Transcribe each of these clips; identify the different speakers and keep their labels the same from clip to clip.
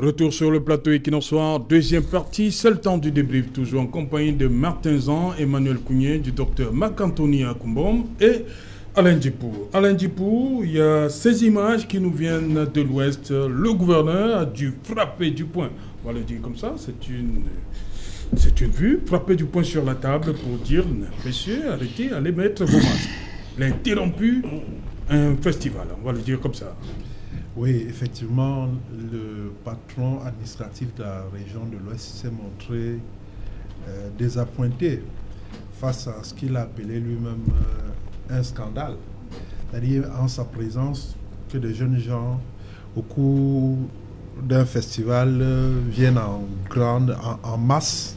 Speaker 1: Retour sur le plateau Equinoxoir, deuxième partie, c'est le temps du débrief, toujours en compagnie de Martin Zan, Emmanuel Kounié, du docteur Marc-Anthony Akumbom et Alain Djipour. Alain Djipour, il y a ces images qui nous viennent de l'Ouest. Le gouverneur a dû frapper du poing, on va le dire comme ça, c'est une vue, frapper du poing sur la table pour dire, messieurs, arrêtez, allez mettre vos masques. Il a interrompu un festival, on va le dire comme ça.
Speaker 2: Oui, effectivement, le patron administratif de la région de l'Ouest s'est montré désappointé face à ce qu'il a appelé lui-même un scandale. C'est-à-dire en sa présence que des jeunes gens, au cours d'un festival, viennent en masse,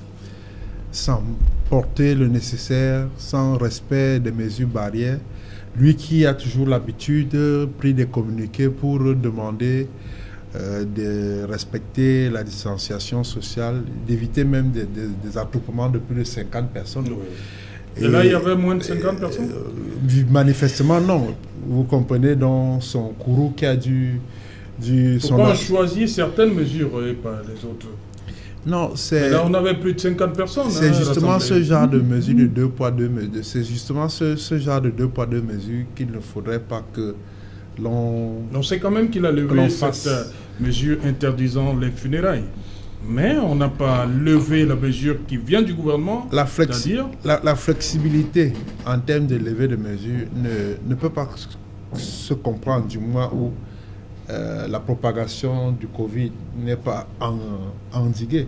Speaker 2: sans porter le nécessaire, sans respect des mesures barrières. Lui qui a toujours l'habitude, pris des communiqués pour demander de respecter la distanciation sociale, d'éviter même des attroupements de plus de 50 personnes.
Speaker 1: Oui. Et là, il y avait moins de 50 personnes
Speaker 2: manifestement, non. Vous comprenez, dans son courroux qui a dû...
Speaker 1: Pourquoi on choisit certaines mesures et pas les autres?
Speaker 2: Non, c'est...
Speaker 1: Là, on avait plus de 50 personnes.
Speaker 2: C'est justement ce genre de mesures de 2 poids 2 mesures. C'est justement ce genre de 2 poids 2 mesures qu'il ne faudrait pas que l'on...
Speaker 1: On sait quand même qu'il a levé cette mesure interdisant les funérailles. Mais on n'a pas levé la mesure qui vient du gouvernement.
Speaker 2: La flexibilité en termes de levée de mesures ne peut pas se comprendre du moment où la propagation du Covid n'est pas endiguée.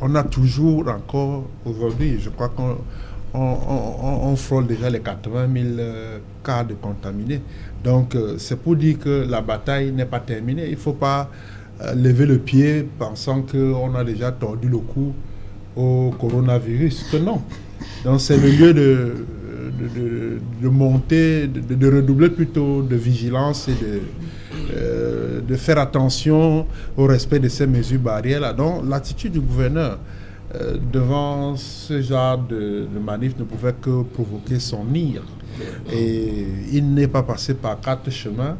Speaker 2: On a toujours encore, aujourd'hui, je crois qu'on frôle déjà les 80 000 cas de contaminés. Donc, c'est pour dire que la bataille n'est pas terminée. Il ne faut pas lever le pied pensant qu'on a déjà tordu le cou au coronavirus. Que non. Donc, c'est le lieu de monter, de redoubler plutôt de vigilance et de faire attention au respect de ces mesures barrières-là. Donc, l'attitude du gouverneur devant ce genre de manif ne pouvait que provoquer son ire. Et il n'est pas passé par 4 chemins,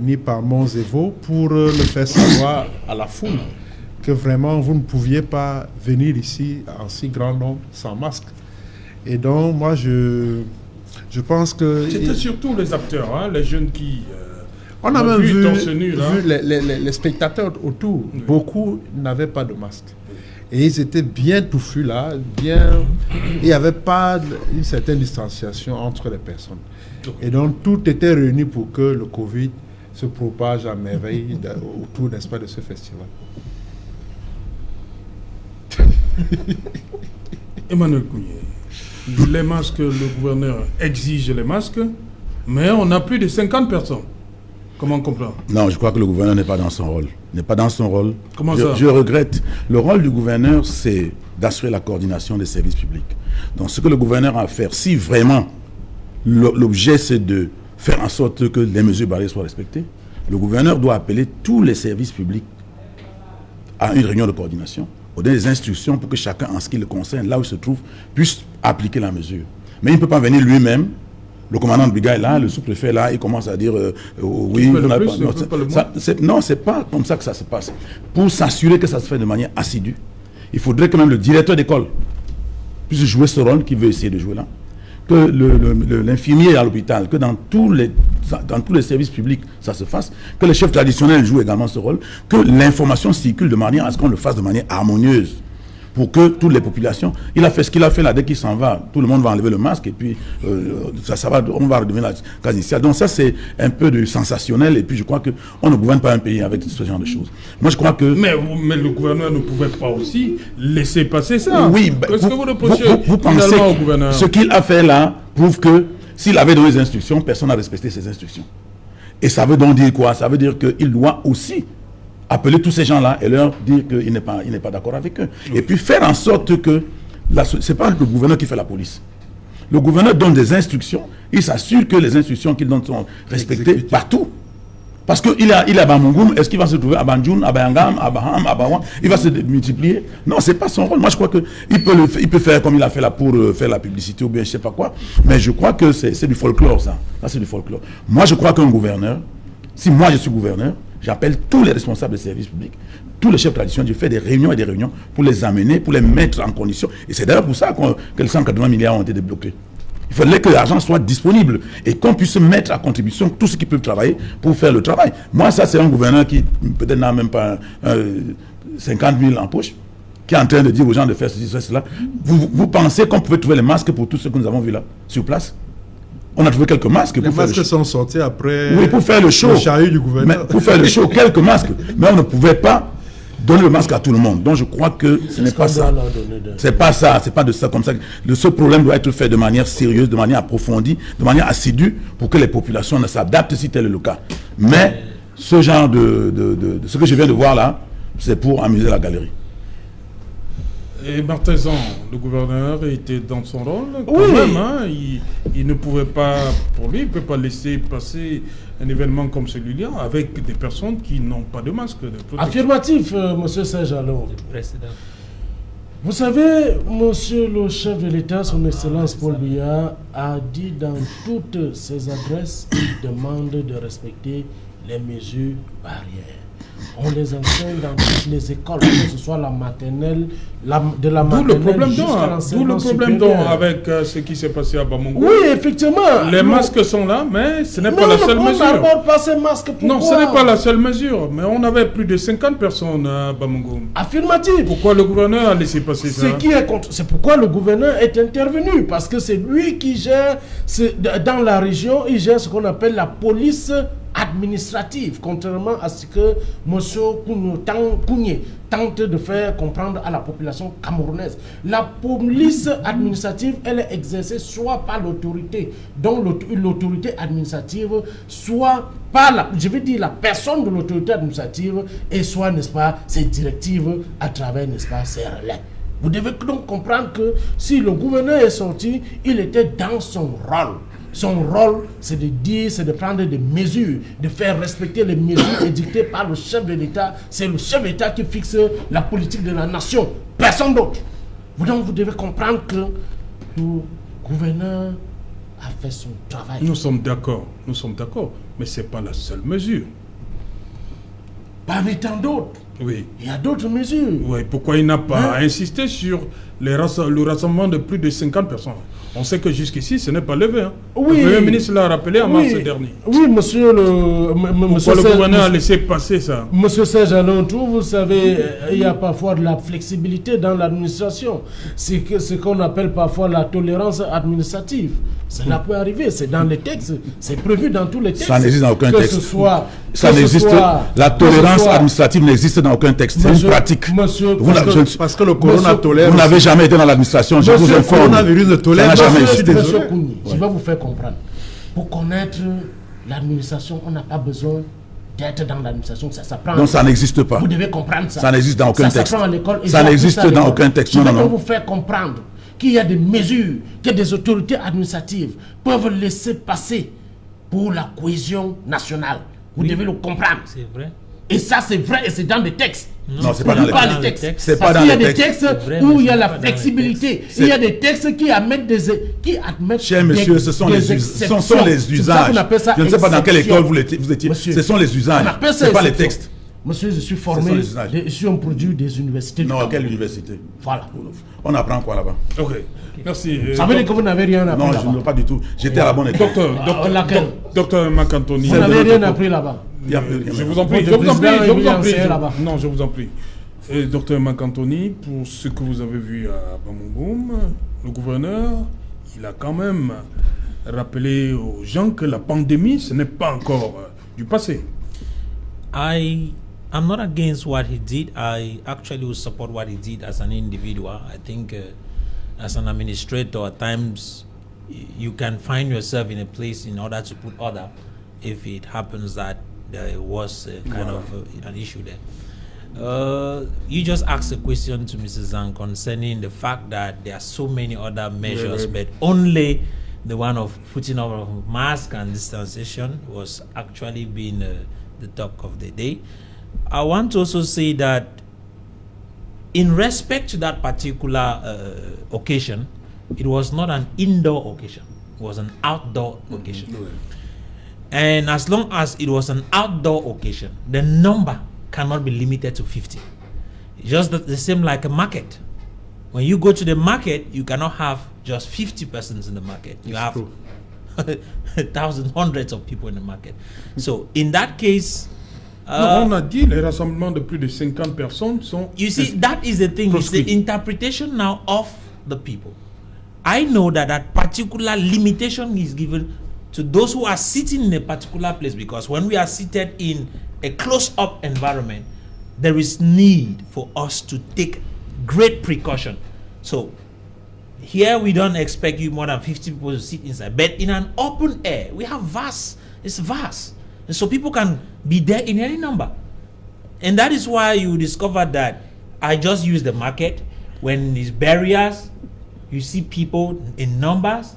Speaker 2: ni par Monts-et-Vaux, pour le faire savoir à la foule que vraiment vous ne pouviez pas venir ici en si grand nombre sans masque. Et donc, moi, je pense que...
Speaker 1: C'était surtout les acteurs, hein, les jeunes qui...
Speaker 2: on a même vu les spectateurs autour. Oui. Beaucoup n'avaient pas de masque. Et ils étaient bien touffus là, bien... Il n'y avait pas une certaine distanciation entre les personnes. Et donc, tout était réuni pour que le Covid se propage à merveille autour, n'est-ce pas, de ce festival.
Speaker 1: Emmanuel Kounié. Les masques, le gouverneur exige les masques, mais on a plus de 50 personnes. Comment on comprend?
Speaker 3: Non, je crois que le gouverneur n'est pas dans son rôle. N'est pas dans son rôle.
Speaker 1: Comment ça?
Speaker 3: Je regrette. Le rôle du gouverneur, c'est d'assurer la coordination des services publics. Donc, ce que le gouverneur a à faire, si vraiment l'objet, c'est de faire en sorte que les mesures barrières soient respectées, le gouverneur doit appeler tous les services publics à une réunion de coordination, donner des instructions pour que chacun, en ce qui le concerne, là où il se trouve, puisse appliquer la mesure. Mais il ne peut pas venir lui-même, le commandant de brigade là, le sous-préfet là, il commence à dire oui, non, c'est pas comme ça que ça se passe. Pour s'assurer que ça se fait de manière assidue, il faudrait que même le directeur d'école puisse jouer ce rôle qu'il veut essayer de jouer là, que l'infirmier à l'hôpital, que dans tous les services publics ça se fasse, que les chefs traditionnels jouent également ce rôle, que l'information circule de manière à ce qu'on le fasse de manière harmonieuse, pour que toutes les populations... Il a fait ce qu'il a fait là, dès qu'il s'en va, tout le monde va enlever le masque et puis on va redevenir la case initiale. Donc ça, c'est un peu de sensationnel et puis je crois qu'on ne gouverne pas un pays avec ce genre de choses. Moi, je crois que...
Speaker 1: Mais le gouverneur ne pouvait pas aussi laisser passer ça.
Speaker 3: Oui,
Speaker 1: qu'est-ce que vous reprochez
Speaker 3: vous pensez
Speaker 1: au gouverneur?
Speaker 3: Ce qu'il a fait là prouve que s'il avait donné des instructions, personne n'a respecté ses instructions. Et ça veut donc dire quoi? Ça veut dire qu'il doit aussi appeler tous ces gens-là et leur dire qu'il n'est pas d'accord avec eux. Oui. Et puis faire en sorte que... Ce n'est pas le gouverneur qui fait la police. Le gouverneur donne des instructions, il s'assure que les instructions qu'il donne sont respectées partout. Parce qu'il est à Bamongoum, est-ce qu'il va se trouver à Banjoun, à Bayangam, à Baham, à Bawan? Il va se multiplier? Non, ce n'est pas son rôle. Moi, je crois qu'il peut faire comme il a fait là pour faire la publicité ou bien je ne sais pas quoi. Mais je crois que c'est du folklore, ça. Ça, c'est du folklore. Moi, je crois qu'un gouverneur, si moi je suis gouverneur, j'appelle tous les responsables des services publics, tous les chefs traditionnels, je fais des réunions et des réunions pour les amener, pour les mettre en condition. Et c'est d'ailleurs pour ça que les 180 milliards ont été débloqués. Il fallait que l'argent soit disponible et qu'on puisse mettre à contribution tous ceux qui peuvent travailler pour faire le travail. Moi, ça, c'est un gouverneur qui peut-être n'a même pas 50 000 en poche, qui est en train de dire aux gens de faire ceci, cela. Vous pensez qu'on pouvait trouver les masques pour tous ceux que nous avons vus là, sur place? On a trouvé quelques masques.
Speaker 2: Les masques sont sortis après.
Speaker 3: Oui, pour faire le show.
Speaker 2: Le chariot du gouverneur.
Speaker 3: Pour faire le show, quelques masques. Mais on ne pouvait pas donner le masque à tout le monde. Donc je crois que ce n'est pas ça. C'est pas ça. C'est pas de ça comme ça. Ce problème doit être fait de manière sérieuse, de manière approfondie, de manière assidue, pour que les populations s'adaptent si tel est le cas. Mais ce genre ce que je viens de voir là, c'est pour amuser la galerie.
Speaker 1: Et Martinzan, le gouverneur était dans son rôle quand même. Hein, il ne pouvait pas, pour lui, il ne peut pas laisser passer un événement comme celui-là avec des personnes qui n'ont pas de masque de protection.
Speaker 4: Affirmatif, monsieur Saint-Jalon. Vous savez, monsieur le chef de l'État, son Excellence Paul Biya, a dit dans toutes ses adresses, il demande de respecter les mesures barrières. On les enseigne dans toutes les écoles, que ce soit la maternelle, de la maternelle jusqu'à l'enseignement supérieur.
Speaker 1: Avec ce qui s'est passé à Bamongo.
Speaker 4: Oui, effectivement.
Speaker 1: Les masques sont là, mais ce n'est pas la seule mesure.
Speaker 4: Non, on pas ces masques. Pourquoi?
Speaker 1: Non, ce n'est pas la seule mesure. Mais on avait plus de 50 personnes à Bamongo.
Speaker 4: Affirmatif.
Speaker 1: Pourquoi le gouverneur a laissé passer ça?
Speaker 4: C'est pourquoi le gouverneur est intervenu. Parce que c'est lui qui gère, dans la région, il gère ce qu'on appelle la police administrative, contrairement à ce que M. Kougné tente de faire comprendre à la population camerounaise. La police administrative, elle est exercée soit par l'autorité, donc l'autorité administrative, soit par la personne de l'autorité administrative, et soit, n'est-ce pas, ses directives à travers, n'est-ce pas, ses relais. Vous devez donc comprendre que si le gouverneur est sorti, il était dans son rôle. Son rôle, c'est de dire, c'est de prendre des mesures, de faire respecter les mesures édictées par le chef de l'État. C'est le chef de l'État qui fixe la politique de la nation, personne d'autre. Donc vous devez comprendre que le gouverneur a fait son travail.
Speaker 1: Nous sommes d'accord, mais ce n'est pas la seule mesure.
Speaker 4: Parmi tant d'autres.
Speaker 1: Oui.
Speaker 4: Il y a d'autres mesures.
Speaker 1: Oui, pourquoi il n'a pas insisté sur le rassemblement de plus de 50 personnes? On sait que jusqu'ici, ce n'est pas levé. Hein.
Speaker 4: Oui.
Speaker 1: Le Premier ministre l'a rappelé en mars dernier.
Speaker 4: Oui, monsieur le...
Speaker 1: Pourquoi le gouverneur a laissé passer ça?
Speaker 4: Monsieur Serge-Alain Tour, vous savez, il y a parfois de la flexibilité dans l'administration. C'est ce qu'on appelle parfois la tolérance administrative. Cela peut arriver, c'est dans les textes, c'est prévu dans tous les textes.
Speaker 3: Ça n'existe dans aucun texte. La tolérance administrative n'existe dans aucun texte. C'est une pratique.
Speaker 2: Parce que le corona tolère.
Speaker 3: Vous n'avez jamais été dans l'administration, je vous informe.
Speaker 2: Le coronavirus ne tolère pas.
Speaker 4: Monsieur Kougny, je vais vous faire comprendre. Pour connaître l'administration, on n'a pas besoin d'être dans l'administration, ça s'apprend.
Speaker 3: Donc ça n'existe pas.
Speaker 4: Vous devez comprendre ça.
Speaker 3: Ça n'existe dans aucun texte.
Speaker 4: Ça s'apprend à l'école.
Speaker 3: Ça n'existe dans aucun texte.
Speaker 4: Je vais vous faire comprendre qu'il y a des mesures que des autorités administratives peuvent laisser passer pour la cohésion nationale. Vous devez le comprendre.
Speaker 5: C'est vrai.
Speaker 4: Et ça, c'est vrai, et c'est dans des textes.
Speaker 3: Non, c'est pas dans les textes.
Speaker 4: C'est pas dans les textes. Il y a des textes où il y a la flexibilité. Il y a des textes qui admettent
Speaker 3: Cher monsieur, ce sont les usages. Je ne sais pas dans quelle école vous étiez. Ce sont les usages. Ce n'est pas les textes.
Speaker 4: Monsieur, je suis formé, je suis un produit des universités.
Speaker 3: Non, quelle université?
Speaker 4: Voilà.
Speaker 3: On apprend quoi là-bas?
Speaker 1: Ok, merci.
Speaker 4: Ça veut dire que vous n'avez rien appris là-bas?
Speaker 3: Non, je ne pas du tout. J'étais à la bonne école.
Speaker 1: Docteur Macantoni.
Speaker 4: Vous n'avez rien appris là-bas?
Speaker 1: Je vous en prie, Non, je vous en prie. Docteur Macantoni, pour ce que vous avez vu à Bamongoum, le gouverneur, il a quand même rappelé aux gens que la pandémie, ce n'est pas encore du passé.
Speaker 5: I'm not against what he did. I actually would support what he did as an individual. I think as an administrator, at times you can find yourself in a place in order to put order if it happens that there was kind of an issue there. You just asked a question to Mrs. Zhang concerning the fact that there are so many other measures, but only the one of putting on a mask and distanciation was actually being the talk of the day. I want to also say that in respect to that particular occasion, it was not an indoor occasion, it was an outdoor occasion. And as long as it was an outdoor occasion, the number cannot be limited to 50. Just the same like a market. When you go to the market, you cannot have just 50 persons in the market. You have thousands, hundreds of people in the market. So in that case,
Speaker 1: non, on a dit les rassemblements de plus de 50 personnes sont.
Speaker 5: You see, that is the thing. It's the interpretation now of the people. I know that that particular limitation is given to those who are sitting in a particular place, because when we are seated in a close-up environment, there is need for us to take great precaution. So here we don't expect you more than 50 people to sit inside, but in an open air, we have it's vast. And so people can be there in any number. And that is why you discover that I just use the market. When these barriers, you see people in numbers,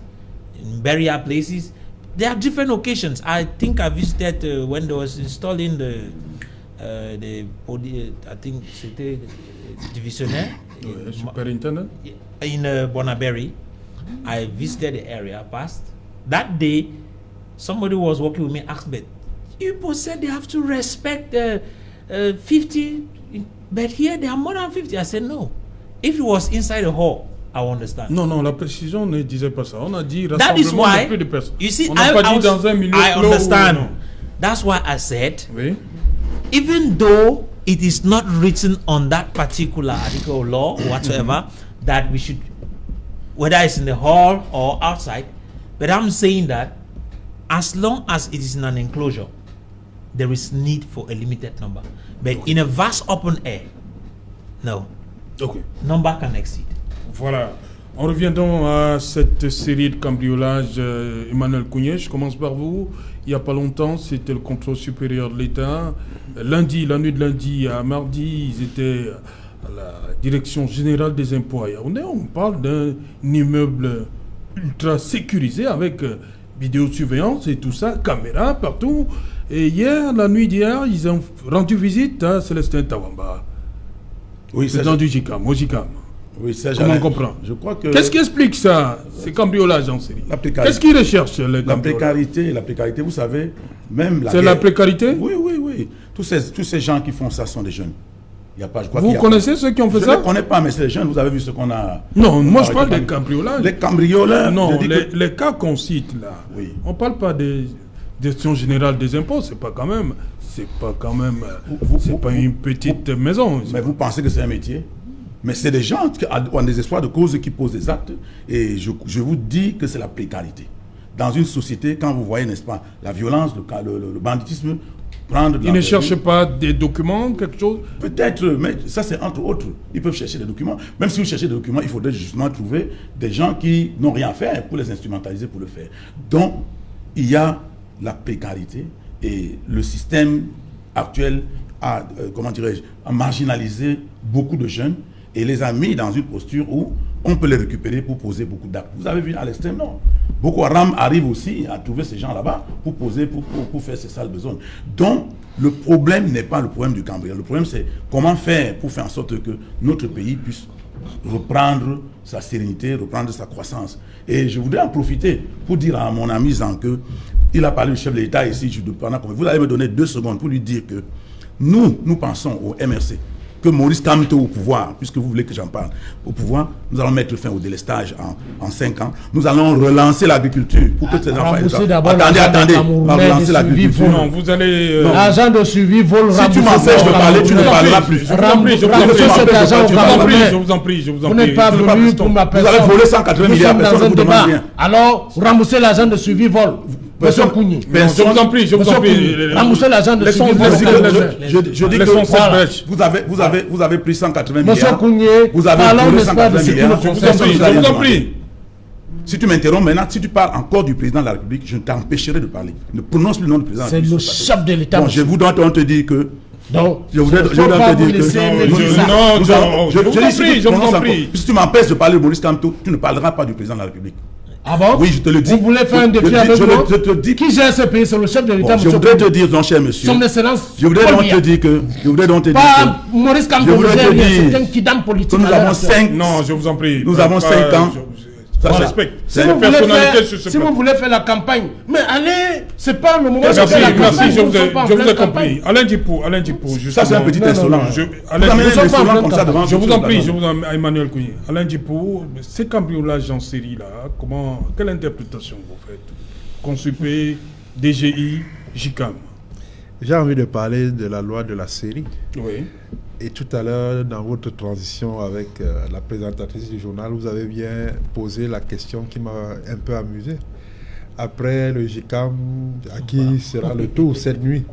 Speaker 5: in barrier places. There are different occasions. I think I visited when they was installing I think c'était divisionnaire.
Speaker 1: Superintendent?
Speaker 5: In Bonaberry. I visited the area, passed. That day, somebody was working with me, asked me, people said they have to respect 50, but here they are more than 50. I said no. If it was inside the hall, I will understand.
Speaker 1: Non, la précision ne disait pas ça. On a dit
Speaker 5: that is why,
Speaker 1: de plus de personnes.
Speaker 5: You see,
Speaker 1: on n'a pas dit dans un milieu
Speaker 5: I
Speaker 1: clos
Speaker 5: understand.
Speaker 1: ou non.
Speaker 5: That's why I said,
Speaker 1: Oui.
Speaker 5: even though it is not written on that particular article or law or whatsoever, that we should, whether it's in the hall or outside, but I'm saying that as long as it is in an enclosure, there is need for a limited number. But in a vast open air, no.
Speaker 1: Okay.
Speaker 5: Number can exceed.
Speaker 1: Voilà. On revient donc à cette série de cambriolages. Emmanuel Kounié, je commence par vous. Il n'y a pas longtemps, c'était le contrôle supérieur de l'État. Lundi, la nuit de lundi à mardi, ils étaient à la direction générale des impôts à Yaoundé. On parle d'un immeuble ultra sécurisé avec vidéosurveillance et tout ça, caméra partout. Et hier, la nuit d'hier, ils ont rendu visite à Célestin Tawamba.
Speaker 3: Oui,
Speaker 1: c'est dans du JICAM, au JICAM.
Speaker 3: Oui, ça,
Speaker 1: comment on comprend?
Speaker 3: Je crois que...
Speaker 1: Qu'est-ce qui explique ça, ces cambriolages en série? Qu'est-ce qu'ils recherchent, les
Speaker 3: cambriolages? La précarité, vous savez, même la
Speaker 1: C'est la précarité?
Speaker 3: Oui. Tous ces gens qui font ça sont des jeunes. Il y a pas, je crois
Speaker 1: vous connaissez ceux qui ont fait ça?
Speaker 3: Je ne connais pas, mais c'est les jeunes. Vous avez vu ce qu'on a...
Speaker 1: Non, moi je parle des cambriolages.
Speaker 3: Les cambrioleurs?
Speaker 1: Non, les cas qu'on cite là,
Speaker 3: oui.
Speaker 1: On ne parle pas des directions générales des impôts, c'est pas quand même pas une petite maison.
Speaker 3: Mais vous pensez que c'est un métier? Mais c'est des gens qui ont des espoirs de cause qui posent des actes. Et je vous dis que c'est la précarité. Dans une société, quand vous voyez, n'est-ce pas, la violence, le banditisme, prendre...
Speaker 1: Ils ne cherchent pas des documents, quelque chose?
Speaker 3: Peut-être, mais ça c'est entre autres. Ils peuvent chercher des documents. Même si vous cherchez des documents, il faudrait justement trouver des gens qui n'ont rien à faire pour les instrumentaliser pour le faire. Donc, il y a la précarité et le système actuel a, a marginalisé beaucoup de jeunes et les a mis dans une posture où on peut les récupérer pour poser beaucoup d'actes. Vous avez vu à l'extrême nord, Boko Haram arrive aussi à trouver ces gens là-bas pour poser, pour faire ces sales besognes. Donc, le problème n'est pas le problème du cambriolage. Le problème, c'est comment faire pour faire en sorte que notre pays puisse reprendre sa sérénité, reprendre sa croissance. Et je voudrais en profiter pour dire à mon ami Zan que il a parlé du chef de l'État ici, vous allez me donner 2 secondes pour lui dire que nous pensons au MRC que Maurice Kamto au pouvoir, puisque vous voulez que j'en parle, au pouvoir, nous allons mettre fin au délestage en 5 ans. Nous allons relancer l'agriculture pour que ces enfants... Attendez, on va relancer l'agriculture.
Speaker 1: Non, vous allez...
Speaker 4: L'agent de suivi vole...
Speaker 3: Si tu m'empêches de parler, tu ne parleras plus.
Speaker 1: Je vous en prie.
Speaker 4: Vous n'êtes pas venu pour ma personne.
Speaker 3: Vous avez volé 180 milliards, personne ne vous demande rien.
Speaker 4: Alors, remboursez l'agent de suivi vol. Monsieur Kouni.
Speaker 1: Je vous en prie.
Speaker 4: Remboursez l'agent de suivi vol.
Speaker 3: Je dis que vous avez pris 180 milliards.
Speaker 4: Monsieur Kouni,
Speaker 3: vous avez volé 180 milliards.
Speaker 1: Je vous en prie.
Speaker 3: Si tu m'interromps maintenant, si tu parles encore du président de la République, je t'empêcherai de parler. Ne prononce plus le nom du président de la République.
Speaker 4: C'est le chef de l'État.
Speaker 3: Bon, je voudrais te dire que...
Speaker 4: Donc,
Speaker 3: je voudrais te dire que...
Speaker 1: je vous en prie.
Speaker 3: Si tu m'empêches de parler de Maurice Kamto, tu ne parleras pas du président de la République.
Speaker 4: Ah bon?
Speaker 3: Oui, je te le dis.
Speaker 4: Vous voulez faire un défi avec moi?
Speaker 3: Je te dis.
Speaker 4: Qui gère ce pays? C'est le chef de l'État,
Speaker 3: je voudrais te dire, mon cher monsieur.
Speaker 4: Son excellence.
Speaker 3: Je voudrais donc te dire que...
Speaker 4: Pas Maurice Kamto, c'est un kidam politique.
Speaker 3: Nous avons 5...
Speaker 1: Non, je vous en prie.
Speaker 3: Nous avons 5 ans. Ça,
Speaker 1: on
Speaker 3: c'est-
Speaker 1: respecte.
Speaker 3: c'est
Speaker 1: C'est
Speaker 3: une
Speaker 1: une personnalité sur ce
Speaker 4: si vous
Speaker 1: plateau.
Speaker 4: voulez faire la campagne, mais allez, c'est pas le moment de
Speaker 1: Merci,
Speaker 4: faire la campagne.
Speaker 1: merci, je
Speaker 4: nous
Speaker 1: vous
Speaker 4: sommes pas en
Speaker 1: ai
Speaker 4: pleine
Speaker 1: compris.
Speaker 4: campagne.
Speaker 1: Alain Djipo,
Speaker 3: Ça, c'est un petit insolent.
Speaker 1: je-
Speaker 3: Vous
Speaker 1: Alain,
Speaker 3: amenez
Speaker 1: nous sommes
Speaker 3: des
Speaker 1: pas en
Speaker 3: insolents
Speaker 1: pleine
Speaker 3: comme ça
Speaker 1: campagne.
Speaker 3: devant
Speaker 1: Je vous
Speaker 3: tout
Speaker 1: en
Speaker 3: le
Speaker 1: prie,
Speaker 3: plateau.
Speaker 1: je vous en Emmanuel Kougné. Alain Djipo, ces cambriolages en série là, quelle interprétation vous faites? Consupé, DGI, JICAM.
Speaker 2: J'ai envie de parler de la loi de la série.
Speaker 1: Oui.
Speaker 2: Et tout à l'heure, dans votre transition avec la présentatrice du journal, vous avez bien posé la question qui m'a un peu amusé. Après le JICAM, à qui sera le tour cette nuit?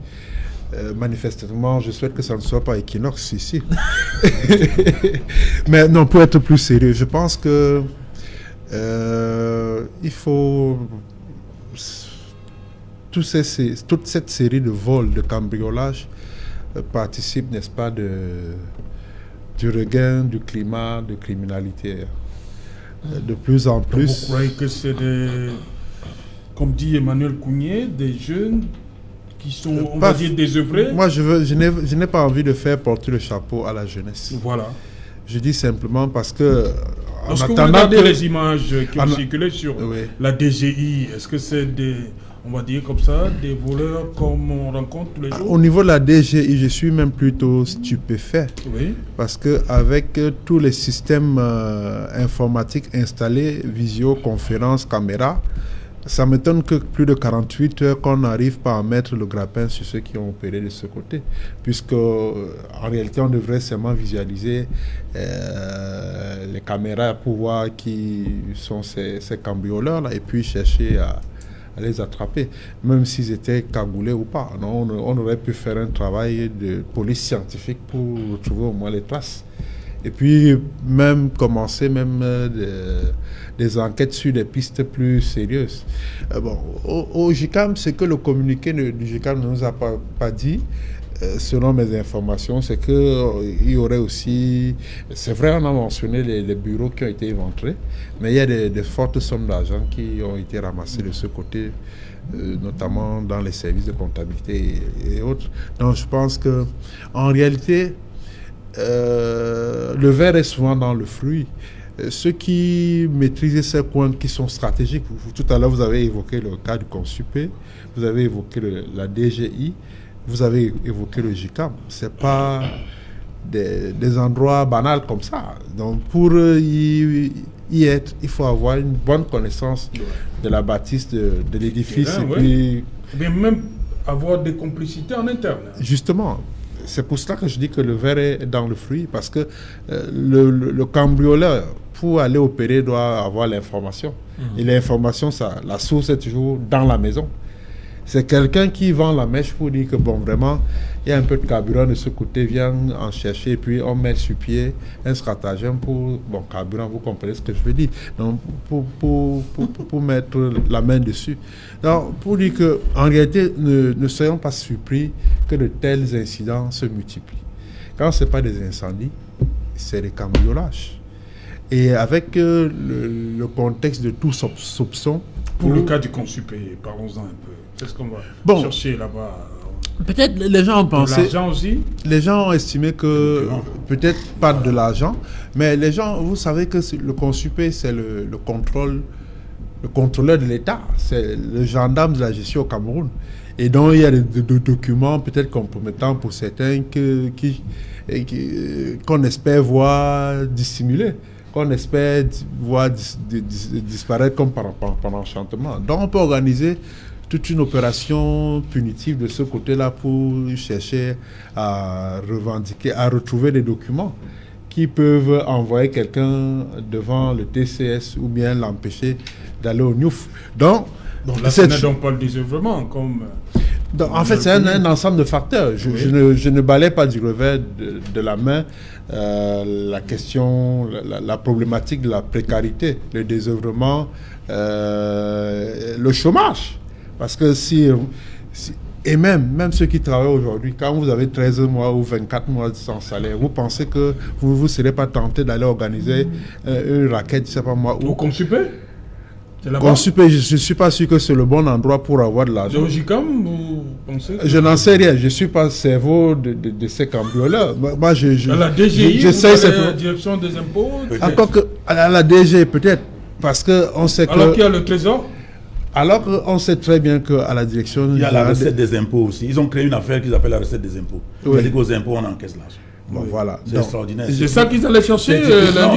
Speaker 2: Manifestement, je souhaite que ça ne soit pas Equinox ici. Mais non, pour être plus sérieux, je pense que il faut... toute cette série de vols, de cambriolages participe, n'est-ce pas, du regain du climat de criminalité. De plus en
Speaker 1: Vous
Speaker 2: plus...
Speaker 1: croyez que c'est des, comme dit Emmanuel Kougné, des jeunes qui sont, on va dire, désœuvrés?
Speaker 2: Moi, je n'ai pas envie de faire porter le chapeau à la jeunesse.
Speaker 1: Voilà.
Speaker 2: Je dis simplement parce que...
Speaker 1: Lorsque vous regardez les images qui ont circulé sur
Speaker 2: Oui.
Speaker 1: la DGI, est-ce que c'est des, on va dire comme ça, des voleurs comme on rencontre tous les jours?
Speaker 2: Au niveau de la DGI, je suis même plutôt stupéfait.
Speaker 1: Oui.
Speaker 2: Parce qu'avec tous les systèmes informatiques installés, visioconférence, caméra, ça m'étonne que plus de 48 heures qu'on n'arrive pas à mettre le grappin sur ceux qui ont opéré de ce côté. Puisque en réalité, on devrait seulement visualiser les caméras pour voir qui sont ces cambrioleurs-là et puis chercher à les attraper, même s'ils étaient cagoulés ou pas. Non, on aurait pu faire un travail de police scientifique pour retrouver au moins les traces. Et puis même commencer des enquêtes sur des pistes plus sérieuses. Au JICAM, ce que le communiqué du JICAM ne nous a pas dit, selon mes informations, c'est qu'il y aurait aussi... C'est vrai, on a mentionné les bureaux qui ont été éventrés, mais il y a des fortes sommes d'argent qui ont été ramassées de ce côté, notamment dans les services de comptabilité et autres. Donc je pense que en réalité... le verre est souvent dans le fruit. Ceux qui maîtrisent ces points qui sont stratégiques, tout à l'heure vous avez évoqué le cas du Consupé, vous avez évoqué la DGI, vous avez évoqué le JICAM. Ce n'est pas des endroits banals comme ça. Donc pour y être, il faut avoir une bonne connaissance de la bâtisse de l'édifice. Et puis,
Speaker 1: bien même avoir des complicités en interne.
Speaker 2: Justement. C'est pour cela que je dis que le verre est dans le fruit, parce que le cambrioleur, pour aller opérer, doit avoir l'information. Et l'information, la source est toujours dans la maison. C'est quelqu'un qui vend la mèche pour dire que, bon, vraiment, il y a un peu de carburant de ce côté, viens en chercher, et puis on met sur pied un stratagème pour, bon, carburant, vous comprenez ce que je veux dire. Donc, pour mettre la main dessus. Donc, pour dire qu'en réalité, ne soyons pas surpris que de tels incidents se multiplient. Quand ce n'est pas des incendies, c'est des cambriolages. Et avec le contexte de tout soupçon...
Speaker 1: Pour le cas du Consupé, parlons-en un peu. Qu'est-ce qu'on va chercher là-bas?
Speaker 2: Peut-être les gens ont pensé...
Speaker 1: L'argent aussi?
Speaker 2: Les gens ont estimé que peut-être pas de l'argent, mais les gens, vous savez que le Consupé, c'est le contrôleur de l'État, c'est le gendarme de la gestion au Cameroun. Et donc il y a des documents peut-être compromettants pour certains qu'on espère voir dissimulés, qu'on espère voir disparaître comme par enchantement. Donc on peut organiser toute une opération punitive de ce côté-là pour chercher à revendiquer, à retrouver des documents qui peuvent envoyer quelqu'un devant le TCS ou bien l'empêcher d'aller au NIOF. Donc
Speaker 1: là, ce n'est donc pas le désœuvrement comme...
Speaker 2: en fait, c'est un ensemble de facteurs. Je ne balaye pas du revers de la main la question, la problématique de la précarité, le désœuvrement, le chômage. Parce que et même ceux qui travaillent aujourd'hui, quand vous avez 13 mois ou 24 mois sans salaire, vous pensez que vous ne serez pas tenté d'aller organiser une raquette, je ne sais pas moi.
Speaker 1: Au Consupé?
Speaker 2: Consupé, je ne suis pas sûr que c'est le bon endroit pour avoir de l'argent.
Speaker 1: JICAM, vous pensez que...
Speaker 2: Je n'en sais rien, je ne suis pas le cerveau de ces cambrioleurs. Moi,
Speaker 1: à la DGI, la direction des impôts?
Speaker 2: Encore que à la DG, peut-être. Parce qu'on sait que...
Speaker 1: Alors qu'il y a le trésor.
Speaker 2: Alors qu'on sait très bien qu'à la direction...
Speaker 3: Il y a la recette des impôts aussi. Ils ont créé une affaire qu'ils appellent la recette des impôts.
Speaker 2: Oui.
Speaker 3: C'est-à-dire qu'aux impôts, on encaisse l'argent.
Speaker 2: Bon, voilà.
Speaker 3: C'est
Speaker 2: Donc,
Speaker 3: extraordinaire.
Speaker 1: C'est ça qu'ils allaient chercher.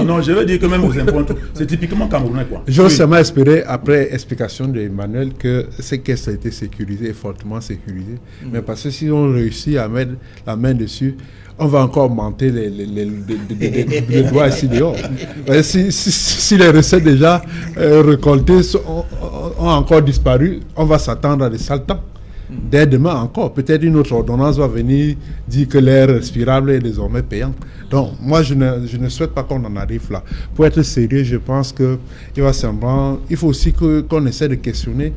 Speaker 3: Non, je veux dire que même aux impôts, c'est typiquement camerounais, quoi.
Speaker 2: j'ose seulement espérer, après explication d'Emmanuel, que ces caisses ont été sécurisées et fortement sécurisées. Mais parce que si on réussit à mettre la main dessus, on va encore augmenter les doigts ici dehors. Si les recettes déjà récoltées ont encore disparu, on va s'attendre à des sales temps. Dès demain encore, peut-être une autre ordonnance va venir dire que l'air respirable est désormais payant. Donc, moi, je ne souhaite pas qu'on en arrive là. Pour être sérieux, je pense il faut aussi qu'on essaie de questionner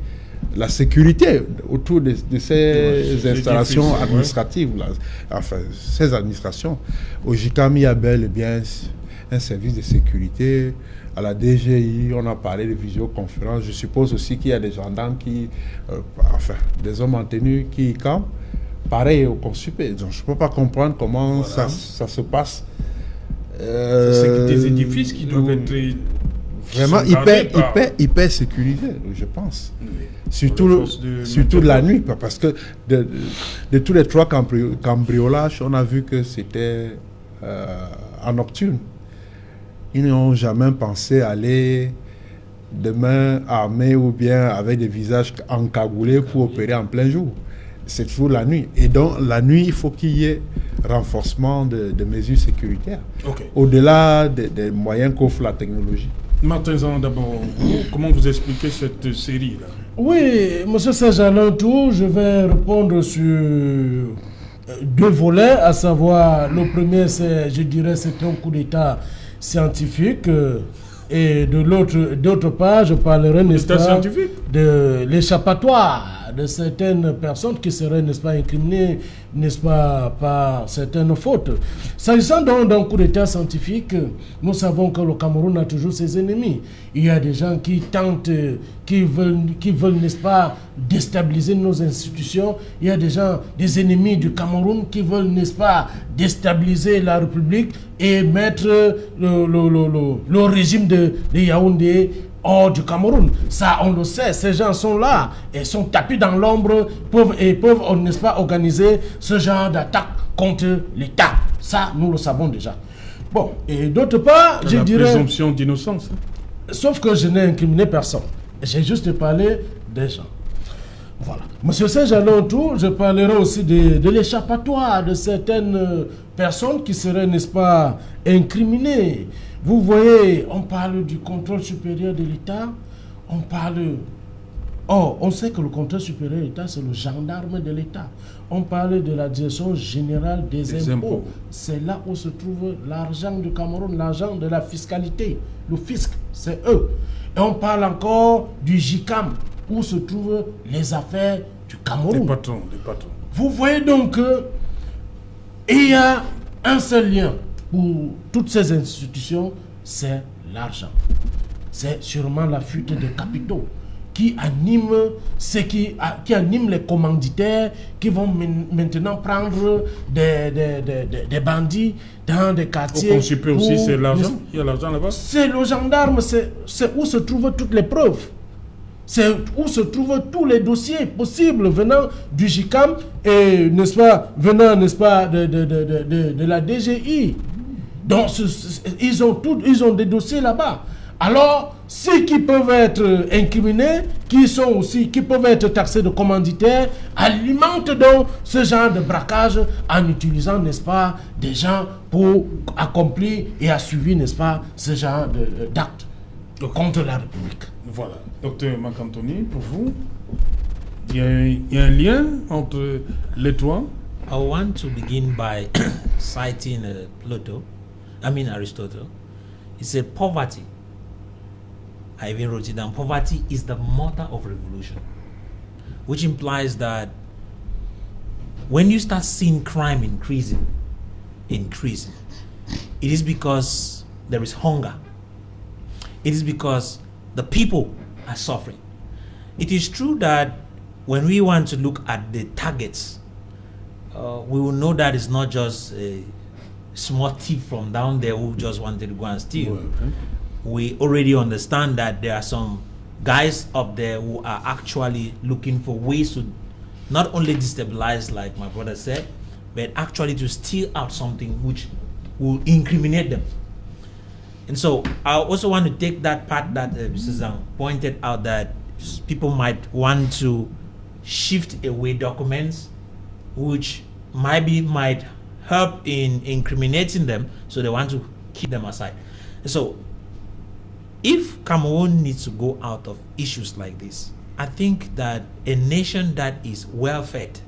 Speaker 2: la sécurité autour de ces installations administratives, là. Enfin, ces administrations. Au JICAM, il y a bel et bien un service de sécurité. À la DGI, on a parlé de visioconférence. Je suppose aussi qu'il y a des gendarmes des hommes en tenue qui campent. Pareil au Consupé. Donc, je ne peux pas comprendre comment ça se passe.
Speaker 1: C'est des édifices qui doivent être...
Speaker 2: Vraiment hyper sécurisés, je pense. Oui. Surtout la nuit, parce que de tous les 3 cambriolages, on a vu que c'était en nocturne. Ils n'ont jamais pensé aller demain armés ou bien avec des visages encagoulés pour opérer en plein jour. C'est toujours la nuit. Et donc, la nuit, il faut qu'il y ait renforcement de mesures sécuritaires. Okay. Au-delà des moyens qu'offre la technologie.
Speaker 1: Martin Zan, d'abord, comment vous expliquez cette série-là?
Speaker 4: Oui, M. Serge-Alantou, je vais répondre sur 2 volets, à savoir, le premier, c'est un coup d'État scientifique, et d'autre part, je parlerai, n'est-ce pas, de l'échappatoire de certaines personnes qui seraient, n'est-ce pas, incriminées, n'est-ce pas, par certaines fautes. S'agissant donc d'un coup d'État scientifique, nous savons que le Cameroun a toujours ses ennemis. Il y a des gens qui tentent, qui veulent, n'est-ce pas, déstabiliser nos institutions. Il y a des ennemis du Cameroun qui veulent, n'est-ce pas, déstabiliser la République et mettre le régime de Yaoundé hors du Cameroun. Ça, on le sait, ces gens sont là et sont tapis dans l'ombre peuvent, n'est-ce pas, organiser ce genre d'attaque contre l'État. Ça, nous le savons déjà. Bon, et d'autre part, je dirais...
Speaker 1: La présomption d'innocence.
Speaker 4: Sauf que je n'ai incriminé personne. J'ai juste parlé des gens. Voilà. Monsieur Serge-Alantou, je parlerai aussi de l'échappatoire de certaines personnes qui seraient, n'est-ce pas, incriminées. Vous voyez, on parle du contrôle supérieur de l'État, on sait que le contrôle supérieur de l'État, c'est le gendarme de l'État. On parle de la direction générale des impôts. C'est là où se trouve l'argent du Cameroun, l'argent de la fiscalité. Le fisc, c'est eux. Et on parle encore du JICAM, où se trouvent les affaires du Cameroun.
Speaker 1: Les patrons.
Speaker 4: Vous voyez donc qu'il y a un seul lien pour toutes ces institutions, c'est l'argent. C'est sûrement la fuite des capitaux qui anime les commanditaires qui vont maintenant prendre des bandits dans des quartiers.
Speaker 1: Au Consupé aussi, c'est l'argent. Il y a l'argent là-bas.
Speaker 4: C'est le gendarme, c'est où se trouvent toutes les preuves. C'est où se trouvent tous les dossiers possibles venant du JICAM et, n'est-ce pas, venant, n'est-ce pas, de la DGI. Donc, ils ont des dossiers là-bas. Alors, ceux qui peuvent être incriminés, qui peuvent être taxés de commanditaires, alimentent donc ce genre de braquage en utilisant, n'est-ce pas, des gens pour accomplir et assurer, n'est-ce pas, ce genre d'actes contre la République.
Speaker 1: Voilà. Docteur Makantoni, pour vous, il y a un lien entre les trois?
Speaker 5: I want to begin by citing Aristotle. He said poverty, I even wrote it down, poverty is the mother of revolution, which implies that when you start seeing crime increasing, it is because there is hunger. It is because the people are suffering. It is true that when we want to look at the targets, we will know that it's not just a small thief from down there who just wanted to go and steal. we already understand that there are some guys up there who are actually looking for ways to not only destabilize, like my brother said, but actually to steal out something which will incriminate them. And so I also want to take that part that Mr. Zhang pointed out, that people might want to shift away documents which might help in incriminating them, so they want to keep them aside. So if Cameroon needs to go out of issues like this, I think that a nation that is well fed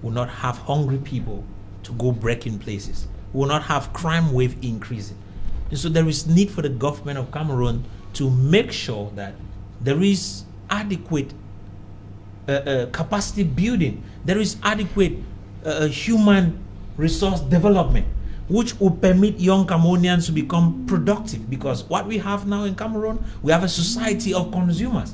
Speaker 5: will not have hungry people to go breaking places, will not have crime wave increasing. And so there is need for the government of Cameroon to make sure that there is adequate capacity building, there is adequate human resource development, which will permit young Cameroonians to become productive. Because what we have now in Cameroon, we have a society of consumers,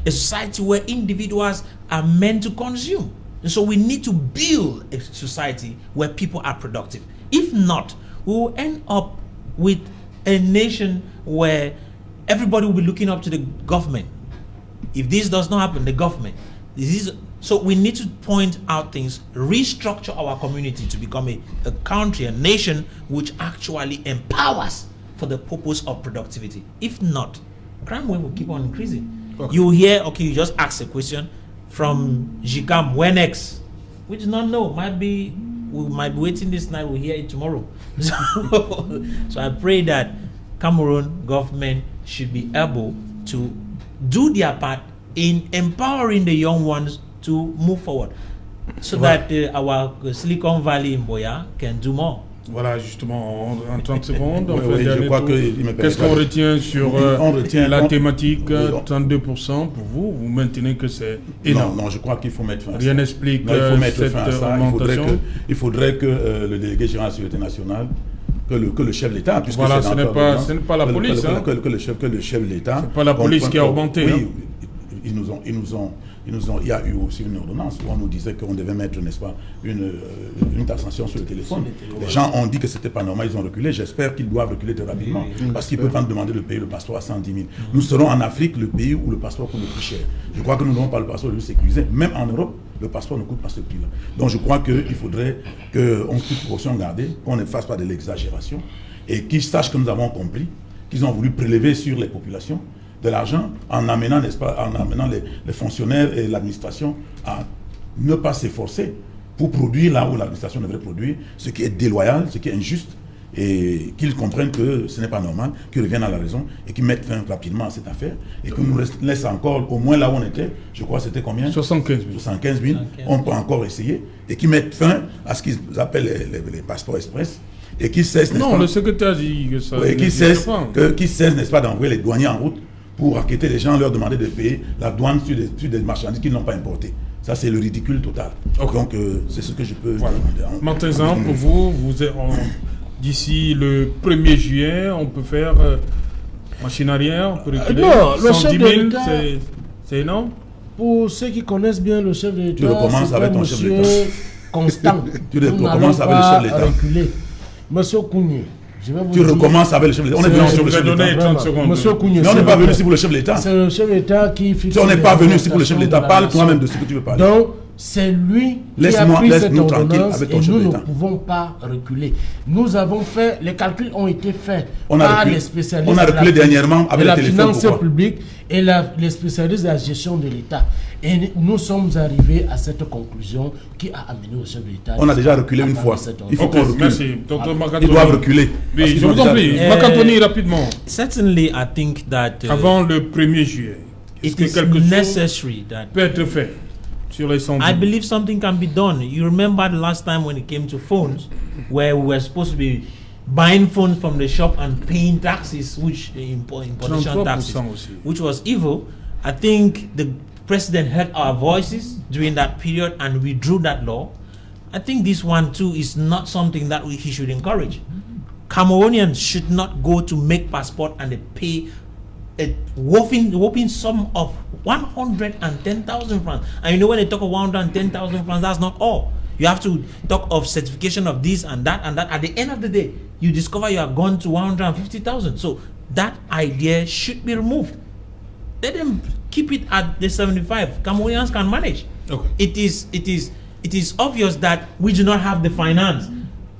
Speaker 5: a society where individuals are meant to consume. And so we need to build a society where people are productive. If not, we will end up with a nation where everybody will be looking up to the government. If this does not happen, the government. So we need to point out things, restructure our community to become a country, a nation which actually empowers for the purpose of productivity. If not, crime wave will keep on increasing. Okay. You hear, you just ask a question from Jicam, when next? We do not know. We might be waiting this night, we'll hear it tomorrow. So I pray that Cameroon government should be able to do their part in empowering the young ones to move forward, so that our Silicon Valley in Boya can do more.
Speaker 1: Voilà, justement, en 30 secondes,
Speaker 3: je crois que
Speaker 1: qu'est-ce qu'on retient sur la thématique 32% pour vous? Vous maintenez que c'est énorme?
Speaker 3: Non, je crois qu'il faut mettre fin à ça.
Speaker 1: Rien n'explique cette augmentation.
Speaker 3: Il faudrait que le délégué général de la sécurité nationale, que le chef de l'État, puisque
Speaker 1: voilà, ce n'est pas la police,
Speaker 3: que le chef de l'État.
Speaker 1: C'est pas la police qui a augmenté.
Speaker 3: Oui, il y a eu aussi une ordonnance où on nous disait qu'on devait mettre, n'est-ce pas, une taxation sur le téléphone. Les gens ont dit que c'était pas normal, ils ont reculé. J'espère qu'ils doivent reculer très rapidement, parce qu'ils peuvent pas demander de payer le passeport à 110 000. Nous serons en Afrique le pays où le passeport coûte le plus cher. Je crois que nous n'avons pas le passeport le plus sécurisé. Même en Europe, le passeport ne coûte pas ce prix-là. Donc je crois qu'il faudrait qu'on toute proportion garder, qu'on ne fasse pas de l'exagération, et qu'ils sachent que nous avons compris qu'ils ont voulu prélever sur les populations de l'argent en amenant, n'est-ce pas, les fonctionnaires et l'administration à ne pas s'efforcer pour produire là où l'administration devrait produire, ce qui est déloyal, ce qui est injuste, et qu'ils comprennent que ce n'est pas normal, qu'ils reviennent à la raison et qu'ils mettent fin rapidement à cette affaire et qu'ils nous laissent encore, au moins là où on était, je crois que c'était combien?
Speaker 1: 75 000.
Speaker 3: 75 000, on peut encore essayer, et qu'ils mettent fin à ce qu'ils appellent les passeports express. Et qu'ils cessent,
Speaker 1: non, le secrétaire dit que ça.
Speaker 3: Et qu'ils cessent, n'est-ce pas, d'envoyer les douaniers en route pour enquêter les gens, leur demander de payer la douane sur des marchandises qu'ils n'ont pas importées. Ça, c'est le ridicule total. Okay. Donc, c'est ce que je peux demander.
Speaker 1: Martin Zhang, pour vous, d'ici le 1er juillet, on peut faire machine arrière, on peut reculer.
Speaker 4: Non, le
Speaker 1: 110 000, c'est énorme.
Speaker 4: Pour ceux qui connaissent bien le chef de l'État,
Speaker 3: tu recommences avec ton chef de l'État.
Speaker 4: Constant.
Speaker 3: Tu recommences avec le chef de l'État.
Speaker 4: Monsieur Kougny.
Speaker 3: Tu recommences avec le chef de l'État. On est venu sur le chef de l'État.
Speaker 4: Monsieur Kougny.
Speaker 3: Mais on n'est pas venu ici pour le chef de l'État.
Speaker 4: C'est le chef de l'État qui fixe.
Speaker 3: Si on n'est pas venu ici pour le chef de l'État, parle toi-même de ce que tu veux parler.
Speaker 4: Donc, c'est lui qui a pris cette ordonnance et nous ne pouvons pas reculer. Nous avons fait, les calculs ont été faits par les spécialistes
Speaker 3: de
Speaker 4: la finance publique et les spécialistes de la gestion de l'État. Et nous sommes arrivés à cette conclusion qui a amené au chef de l'État.
Speaker 3: On a déjà reculé une fois. Il faut qu'on recule.
Speaker 1: Merci.
Speaker 3: Ils doivent reculer.
Speaker 1: Oui, je vous en prie. Macantoni, rapidement.
Speaker 5: Certainly, I think that
Speaker 1: avant le 1er juillet,
Speaker 5: it is necessary that
Speaker 1: peut être fait.
Speaker 5: I believe something can be done. You remember the last time when it came to phones, where we were supposed to be buying phones from the shop and paying taxes, which importation taxes, which was evil. I think the president heard our voices during that period and withdrew that law. I think this one too is not something that he should encourage. Cameroonians should not go to make passport and they pay a whopping sum of 110,000 francs. And you know when they talk of 110,000 francs, that's not all. You have to talk of certification of this and that and that. At the end of the day, you discover you are gone to 150,000. So that idea should be removed. Let them keep it at the 75. Cameroonians can manage.
Speaker 1: Okay.
Speaker 5: It is obvious that we do not have the finance,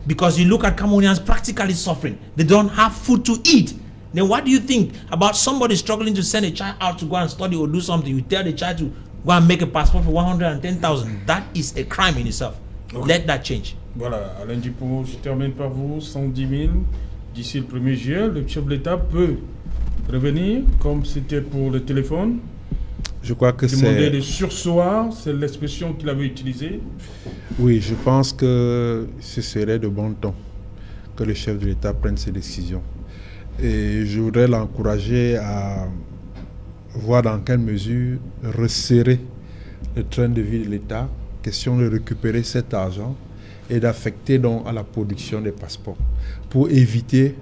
Speaker 5: because you look at Cameroonians practically suffering. They don't have food to eat. Then what do you think about somebody struggling to send a child out to go and study or do something? You tell the child to go and make a passport for 110,000. That is a crime in itself.
Speaker 1: Okay.
Speaker 5: Let that change.
Speaker 1: Voilà, Alain Djipo, je termine par vous. 110 000 d'ici le 1er juillet. Le chef de l'État peut revenir comme c'était pour le téléphone.
Speaker 2: Je crois que
Speaker 1: Demander
Speaker 2: c'est...
Speaker 1: le surseoir, c'est l'expression qu'il avait utilisée.
Speaker 2: Oui, je pense que ce serait de bon ton que le chef de l'État prenne ses décisions. Et je voudrais l'encourager à voir dans quelle mesure resserrer le train de vie de l'État, question de récupérer cet argent et d'affecter donc à la production des passeports pour éviter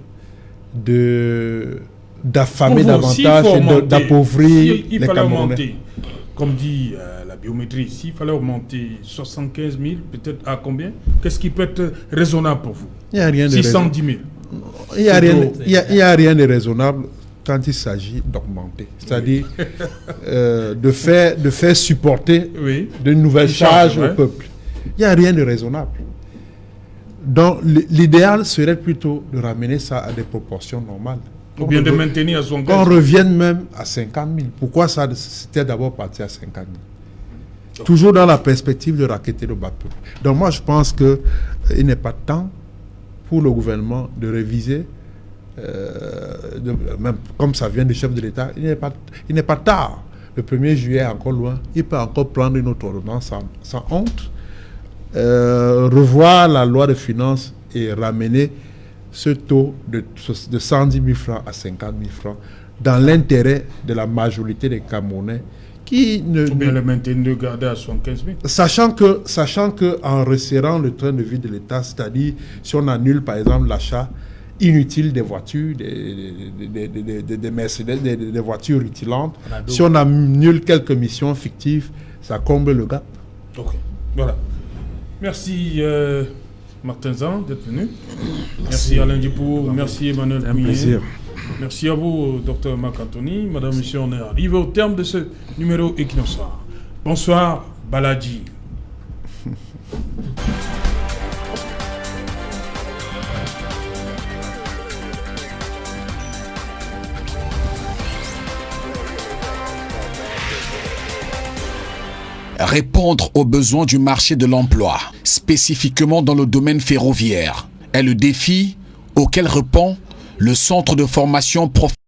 Speaker 2: d'affamer davantage et d'appauvrir les Camerounais.
Speaker 1: Comme dit la biométrie, s'il fallait augmenter 75 000, peut-être à combien? Qu'est-ce qui peut être raisonnable pour vous?
Speaker 2: Il n'y a rien de
Speaker 1: 610 000.
Speaker 2: Il n'y a rien de raisonnable quand il s'agit d'augmenter. C'est-à-dire de faire supporter de nouvelles charges au peuple. Il n'y a rien de raisonnable. Donc l'idéal serait plutôt de ramener ça à des proportions normales.
Speaker 1: Ou bien de maintenir à son
Speaker 2: qu'on revienne même à 50 000. Pourquoi ça c'était d'abord parti à 50 000? Toujours dans la perspective de racketter le bas peuple. Donc moi je pense qu'il n'est pas temps pour le gouvernement de réviser, même comme ça vient du chef de l'État, il n'est pas tard. Le 1er juillet est encore loin. Il peut encore prendre une autre ordonnance sans honte, revoir la loi de finances et ramener ce taux de 110 000 francs à 50 000 francs dans l'intérêt de la majorité des Camerounais qui
Speaker 1: ou bien le maintenir, de garder à 75 000.
Speaker 2: Sachant que en resserrant le train de vie de l'État, c'est-à-dire si on annule par exemple l'achat inutile des voitures, des Mercedes, des voitures rutilantes, si on annule quelques missions fictives, ça comble le gap.
Speaker 1: Ok, voilà. Merci Martin Zan d'être venu. Merci Alain Djipo, merci Emmanuel Kounié.
Speaker 3: Un plaisir.
Speaker 1: Merci à vous, Dr Marc-Anthony. Madame, Monsieur, on est arrivé au terme de ce numéro Equinoxar. Bonsoir, Baladji.
Speaker 6: Répondre aux besoins du marché de l'emploi, spécifiquement dans le domaine ferroviaire, est le défi auquel répond le Centre de formation professionnelle